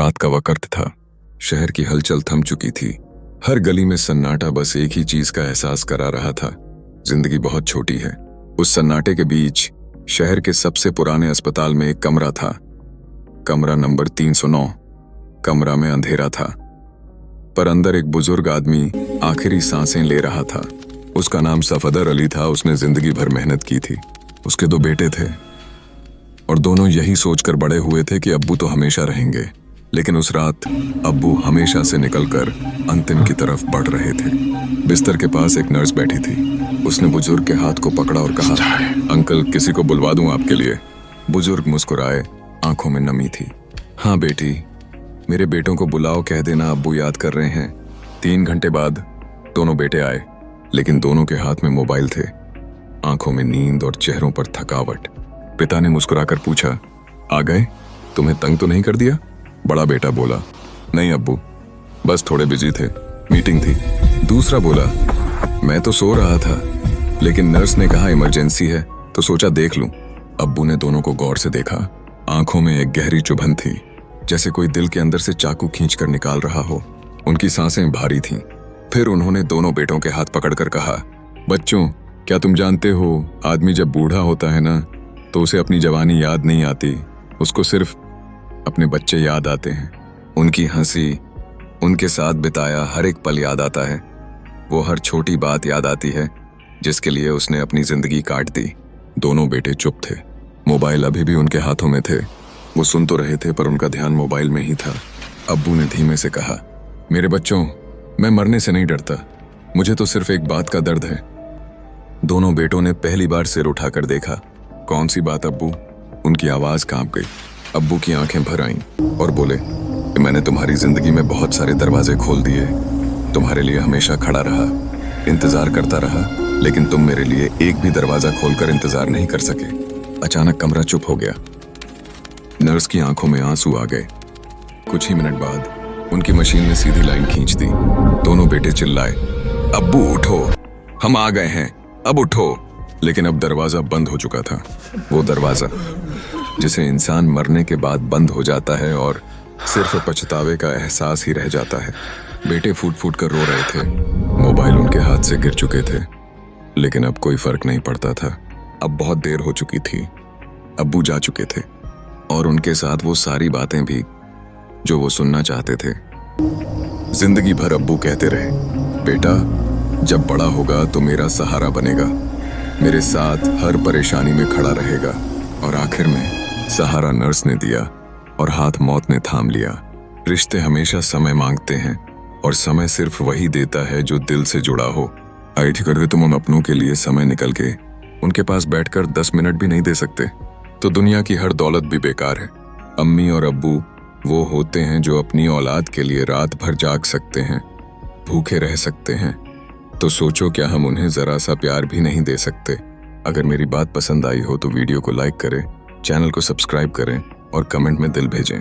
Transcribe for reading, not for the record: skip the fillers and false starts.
रात का वक्त था। शहर की हलचल थम चुकी थी। हर गली में सन्नाटा बस एक ही चीज का एहसास करा रहा था, जिंदगी बहुत छोटी है। उस सन्नाटे के बीच शहर के सबसे पुराने अस्पताल में एक कमरा था, कमरा नंबर 309। कमरा में अंधेरा था, पर अंदर एक बुजुर्ग आदमी आखिरी सांसें ले रहा था। उसका नाम सफदर अली था। उसने जिंदगी भर मेहनत की थी। उसके 2 बेटे थे और दोनों यही सोचकर बड़े हुए थे कि अब्बू तो हमेशा रहेंगे। लेकिन उस रात अब्बू हमेशा से निकलकर अंतिम की तरफ बढ़ रहे थे। बिस्तर के पास एक नर्स बैठी थी। उसने बुजुर्ग के हाथ को पकड़ा और कहा, अंकल, किसी को बुलवा दूं आपके लिए? बुजुर्ग मुस्कुराए, आंखों में नमी थी। हाँ बेटी, मेरे बेटों को बुलाओ, कह देना अब्बू याद कर रहे हैं। 3 घंटे बाद दोनों बेटे आए, लेकिन दोनों के हाथ में मोबाइल थे, आंखों में नींद और चेहरों पर थकावट। पिता ने मुस्कुराकर पूछा, आ गए? तुम्हें तंग तो नहीं कर दिया? बड़ा बेटा बोला, नहीं अब्बू, बस थोड़े बिजी थे, मीटिंग थी। दूसरा बोला, मैं तो सो रहा था, लेकिन नर्स ने कहा इमरजेंसी है तो सोचा देख लूं। अब्बू ने दोनों को गौर से देखा। आंखों में एक गहरी चुभन थी, जैसे कोई दिल के अंदर से चाकू खींचकर निकाल रहा हो। उनकी सांसें भारी थीं। फिर उन्होंने दोनों बेटों के हाथ पकड़कर कहा, बच्चों, क्या तुम जानते हो, आदमी जब बूढ़ा होता है ना, तो उसे अपनी जवानी याद नहीं आती, उसको सिर्फ अपने बच्चे याद आते हैं। उनकी हंसी, उनके साथ बिताया हर एक पल याद आता है। वो हर छोटी बात याद आती है जिसके लिए उसने अपनी जिंदगी काट दी। दोनों बेटे चुप थे। मोबाइल अभी भी उनके हाथों में थे। वो सुन तो रहे थे, पर उनका ध्यान मोबाइल में ही था। अब्बू ने धीमे से कहा, मेरे बच्चों, मैं मरने से नहीं डरता, मुझे तो सिर्फ एक बात का दर्द है। दोनों बेटों ने पहली बार सिर उठाकर देखा। कौन सी बात अब्बू? उनकी आवाज कांप गई। अब्बू की आंखें भर आईं और बोले, मैंने तुम्हारी जिंदगी में बहुत सारे दरवाजे खोल दिए, तुम्हारे लिए हमेशा खड़ा रहा, इंतजार करता रहा, लेकिन तुम मेरे लिए एक भी दरवाजा खोलकर इंतजार नहीं कर सके। अचानक कमरा चुप हो गया। नर्स की आंखों में आंसू आ गए। कुछ ही मिनट बाद उनकी मशीन ने सीधी लाइन खींच दी। दोनों बेटे चिल्लाए, अब्बू उठो, हम आ गए हैं, अब उठो। लेकिन अब दरवाजा बंद हो चुका था। वो दरवाजा जिसे इंसान मरने के बाद बंद हो जाता है और सिर्फ पछतावे का एहसास ही रह जाता है। बेटे फूट फूट कर रो रहे थे। मोबाइल उनके हाथ से गिर चुके थे, लेकिन अब कोई फर्क नहीं पड़ता था। अब बहुत देर हो चुकी थी। अब्बू जा चुके थे और उनके साथ वो सारी बातें भी जो वो सुनना चाहते थे। जिंदगी भर अब्बू कहते रहे, बेटा जब बड़ा होगा तो मेरा सहारा बनेगा, मेरे साथ हर परेशानी में खड़ा रहेगा। और आखिर में सहारा नर्स ने दिया और हाथ मौत ने थाम लिया। रिश्ते हमेशा समय मांगते हैं और समय सिर्फ वही देता है जो दिल से जुड़ा हो। आईटी करते तुम उन अपनों के लिए समय निकल के उनके पास बैठकर 10 मिनट भी नहीं दे सकते, तो दुनिया की हर दौलत भी बेकार है। अम्मी और अब्बू वो होते हैं जो अपनी औलाद के लिए रात भर जाग सकते हैं, भूखे रह सकते हैं। तो सोचो, क्या हम उन्हें जरा सा प्यार भी नहीं दे सकते? अगर मेरी बात पसंद आई हो तो वीडियो को लाइक करें, चैनल को सब्सक्राइब करें और कमेंट में दिल भेजें।